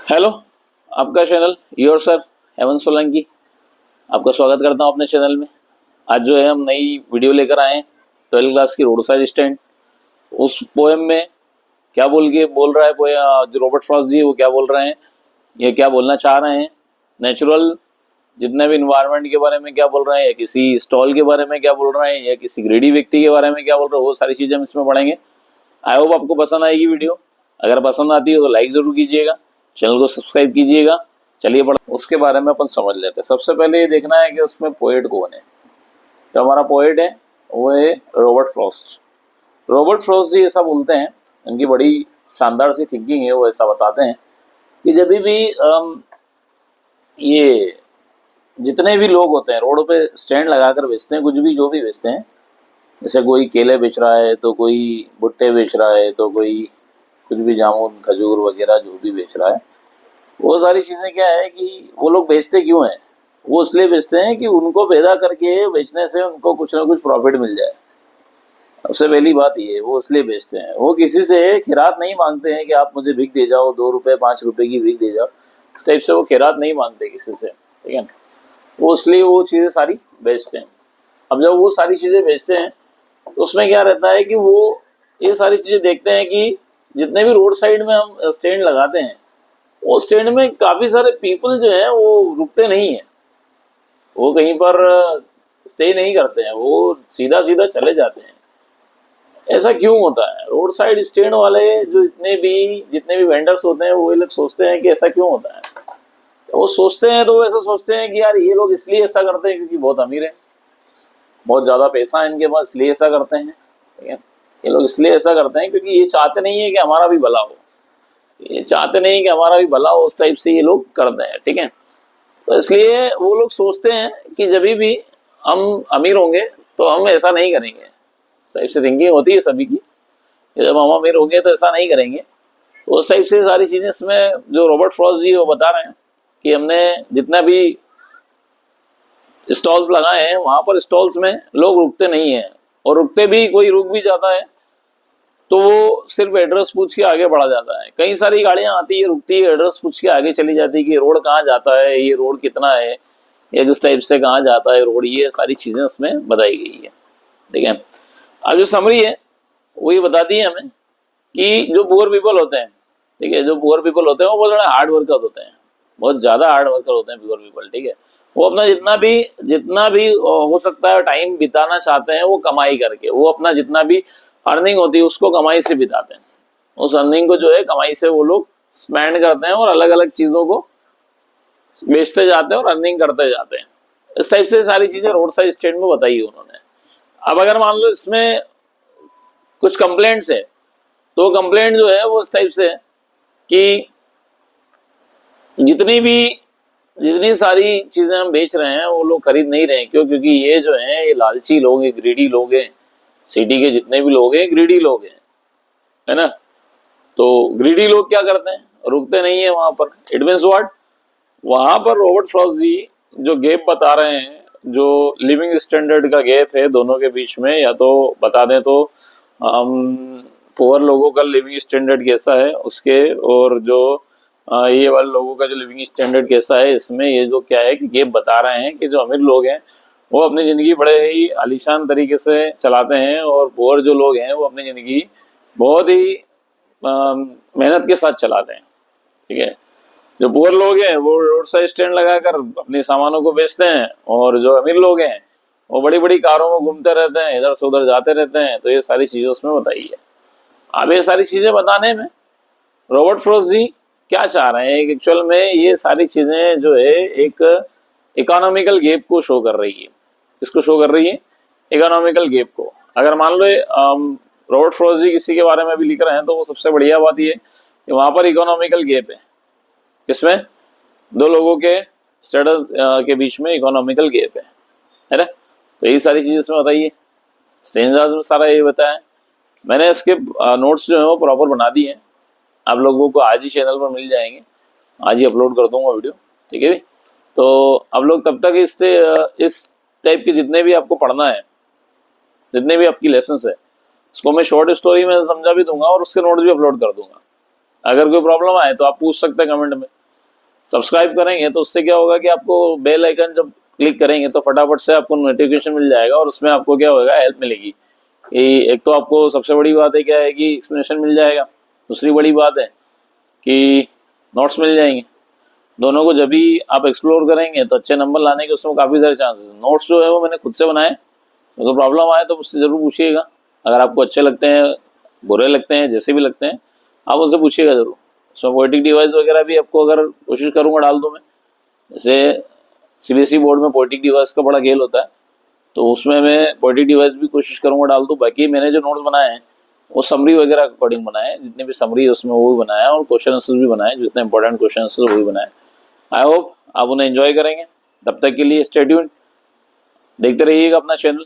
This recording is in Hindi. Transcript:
हेलो, आपका channel your sir Hemant Solanki. आपका स्वागत करता हूं अपने चैनल में। आज जो है हम नई वीडियो लेकर आए हैं 12th क्लास की रोड साइड स्टैंड। उस पोएम में क्या बोल रहा है जो रॉबर्ट फ्रॉस्ट जी वो क्या बोल रहे हैं, ये क्या बोलना चाह रहे हैं, नेचुरल जितने भी इन्वायरमेंट के बारे में क्या बोल रहे हैं, या किसी स्टॉल के बारे में क्या बोल रहे हैं, या किसी ग्रेडी व्यक्ति के बारे में क्या बोल रहे हैं, वो सारी चीजें हम इसमें पढ़ेंगे। आई होप आपको पसंद आएगी वीडियो। अगर पसंद आती है तो लाइक जरूर कीजिएगा, चैनल को सब्सक्राइब कीजिएगा। चलिए उसके बारे में अपन समझ लेते हैं। सबसे पहले ये देखना है कि उसमें पोएट कौन है। जो हमारा पोएट है वो है रॉबर्ट फ्रॉस्ट। रॉबर्ट फ्रॉस्ट जी ऐसा बोलते हैं, उनकी बड़ी शानदार सी थिंकिंग है। वो ऐसा बताते हैं कि जब भी ये जितने भी लोग होते हैं रोड पे स्टैंड लगाकर बेचते हैं, कुछ भी जो भी बेचते हैं, जैसे कोई केले बेच रहा है, तो कोई भुट्टे बेच रहा है, तो कोई कुछ भी जामुन खजूर वगैरह जो भी बेच रहा है, वो सारी चीजें क्या है कि वो लोग बेचते क्यों हैं? वो इसलिए बेचते हैं कि उनको पैदा करके बेचने से उनको कुछ ना कुछ प्रॉफिट मिल जाए। सबसे पहली बात ये, वो इसलिए बेचते हैं। वो किसी से खैरात नहीं मांगते हैं कि आप मुझे भीख दे जाओ, 2 रुपए 5 रुपए की भीख दे जाओ। इस टाइप से वो खैरात नहीं मांगते किसी से, ठीक है। वो इसलिए वो चीजें सारी बेचते हैं। अब जब वो सारी चीजें बेचते हैं तो उसमें क्या रहता है कि वो ये सारी चीजें देखते हैं कि जितने भी रोड साइड में हम स्टैंड लगाते हैं, वो स्टैंड में काफी सारे पीपल जो है वो रुकते नहीं है, वो कहीं पर स्टे नहीं करते हैं, वो सीधा सीधा चले जाते हैं। ऐसा क्यों होता है? रोड साइड स्टैंड वाले जो जितने भी वेंडर्स होते हैं, वो लोग सोचते हैं कि ऐसा क्यों होता है। वो सोचते हैं तो वो ऐसा सोचते हैं कि यार ये लोग इसलिए ऐसा करते हैं क्योंकि बहुत अमीर है, बहुत ज्यादा पैसा है इनके पास, इसलिए ऐसा करते हैं, ठीक है। ये लोग इसलिए ऐसा करते हैं क्योंकि ये चाहते नहीं है कि हमारा भी भला हो, ये चाहते नहीं कि हमारा भी भला हो, उस टाइप से ये लोग करते हैं, ठीक है। तो इसलिए वो लोग सोचते हैं कि जब भी हम अमीर होंगे तो हम ऐसा नहीं करेंगे। इस टाइप से थिंकिंग होती है सभी की, जब हम अमीर होंगे तो ऐसा नहीं करेंगे। तो उस टाइप से सारी चीजें इसमें जो रॉबर्ट फ्रॉस्ट जी वो बता रहे हैं कि हमने जितना भी स्टॉल्स लगाए हैं, वहां पर स्टॉल्स में लोग रुकते नहीं है, और रुकते भी, कोई रुक भी जाता है तो वो सिर्फ एड्रेस पूछ के आगे बढ़ा जाता है। कई सारी गाड़ियां आती है, रुकती है, एड्रेस पूछ के आगे चली जाती है कि रोड कहाँ जाता है, ये रोड कितना है, या किस टाइप से कहाँ जाता है रोड, ये सारी चीजें उसमें बताई गई है, ठीक है। अब जो समरी है वो ये बताती है हमें कि जो पुअर पीपल होते हैं, ठीक है, जो पुअर पीपल होते हैं वो बहुत ज्यादा हार्ड वर्कर होते हैं, बहुत ज्यादा हार्ड वर्कर होते हैं पुअर पीपल, ठीक है। वो अपना जितना भी हो सकता है टाइम बिताना चाहते हैं वो कमाई करके, वो अपना जितना भी अर्निंग होती है उसको कमाई से बिताते हैं। उस अर्निंग को जो है कमाई से वो लोग स्पेंड करते हैं और अलग अलग चीजों को बेचते जाते हैं और अर्निंग करते जाते हैं। इस टाइप से सारी चीजें रोड साइड स्टैंड में बताई है उन्होंने। अब अगर मान लो इसमें कुछ कंप्लेंट्स है, तो कंप्लेंट जो है वो इस टाइप से है कि जितनी सारी चीजें हम बेच रहे हैं वो लोग खरीद नहीं रहे हैं। क्यों? क्योंकि ये जो है ये लालची लोग हैं, ग्रीडी लोग हैं। सिटी के जितने भी लोग हैं ग्रीडी लोग हैं, है ना। तो ग्रीडी लोग क्या करते हैं, रुकते नहीं है वहां पर। इट मीन्स व्हाट, वहां पर रॉबर्ट फ्रॉस्ट जी जो गैप बता रहे हैं, जो लिविंग स्टैंडर्ड का गैप है दोनों के बीच में, या तो बता दें तो पुअर लोगों का लिविंग स्टैंडर्ड कैसा है उसके, और जो ये वाले लोगों का जो लिविंग स्टैंडर्ड कैसा है, इसमें ये जो क्या है कि गैप बता रहे हैं कि जो अमीर लोग हैं वो अपनी जिंदगी बड़े ही आलीशान तरीके से चलाते हैं, और पुअर जो लोग हैं वो अपनी जिंदगी बहुत ही मेहनत के साथ चलाते हैं, ठीक है। जो पुअर लोग हैं वो रोड साइड स्टैंड लगाकर अपने सामानों को बेचते हैं, और जो अमीर लोग हैं वो बड़ी बड़ी कारों में घूमते रहते हैं, इधर से उधर जाते रहते हैं। तो ये सारी चीजें उसमें बताई है। अब ये सारी चीजें बताने में रॉबर्ट फ्रॉस्ट जी क्या चाह रहे हैं, एक्चुअल में ये सारी चीजें जो है एक इकोनॉमिकल गैप को शो कर रही है। किसको शो कर रही है? इकोनॉमिकल गैप को। अगर मान लो रॉबर्ट फ्रॉस्ट जी किसी के बारे में भी लिख रहे हैं तो वो सबसे बढ़िया बात ये कि वहां पर इकोनॉमिकल गैप है। किसमें? दो लोगों के स्टेटस के बीच में इकोनॉमिकल गैप है ना। तो यही सारी चीजें इसमें बताइए। स्ट्रेंजर्स में सारा ये बताया। मैंने इसके नोट्स जो है वो प्रॉपर बना दिए हैं, आप लोगों को आज ही चैनल पर मिल जाएंगे, आज ही अपलोड कर दूंगा वीडियो, ठीक है। तो आप लोग तब तक इस टाइप के जितने भी आपको पढ़ना है, जितने भी आपकी लेसन्स है, उसको मैं शॉर्ट स्टोरी में समझा भी दूंगा और उसके नोट्स भी अपलोड कर दूंगा। अगर कोई प्रॉब्लम आए तो आप पूछ सकते हैं कमेंट में, सब्सक्राइब करेंगे तो उससे क्या होगा कि आपको बेल आइकन जब क्लिक करेंगे तो फटाफट से आपको नोटिफिकेशन मिल जाएगा और उसमें आपको क्या होगा, हेल्प मिलेगी कि एक तो आपको सबसे बड़ी बात है क्या है कि एक्सप्लेनेशन मिल जाएगा, दूसरी बड़ी बात है कि नोट्स मिल जाएंगे। दोनों को जब भी आप एक्सप्लोर करेंगे तो अच्छे नंबर लाने के उसमें काफ़ी सारे चांसेस। नोट्स जो है वो मैंने खुद से बनाए, तो प्रॉब्लम आए तो मुझसे ज़रूर पूछिएगा। अगर आपको अच्छे लगते हैं, बुरे लगते हैं, जैसे भी लगते हैं, आप उससे पूछिएगा ज़रूर। उसमें पोएटिक डिवाइस वगैरह भी आपको अगर कोशिश करूँगा डाल दूँ मैं, जैसे सीबीएसई बोर्ड में पोएटिक डिवाइस का बड़ा खेल होता है, तो उसमें मैं पोएटिक डिवाइस भी कोशिश करूँगा डाल दूँ। बाकी मैंने जो नोट्स बनाए हैं वो समरी वगैरह अकॉर्डिंग बनाए हैं, जितनी भी समरी है उसमें वो भी बनाया है और क्वेश्चन आंसर्स भी बनाए, जितने इंपॉर्टेंट क्वेश्चन आंसर्स वो भी बनाए। आई होप आप उन्हें एंजॉय करेंगे। तब तक के लिए स्टे ट्यून्ड, देखते रहिएगा अपना चैनल।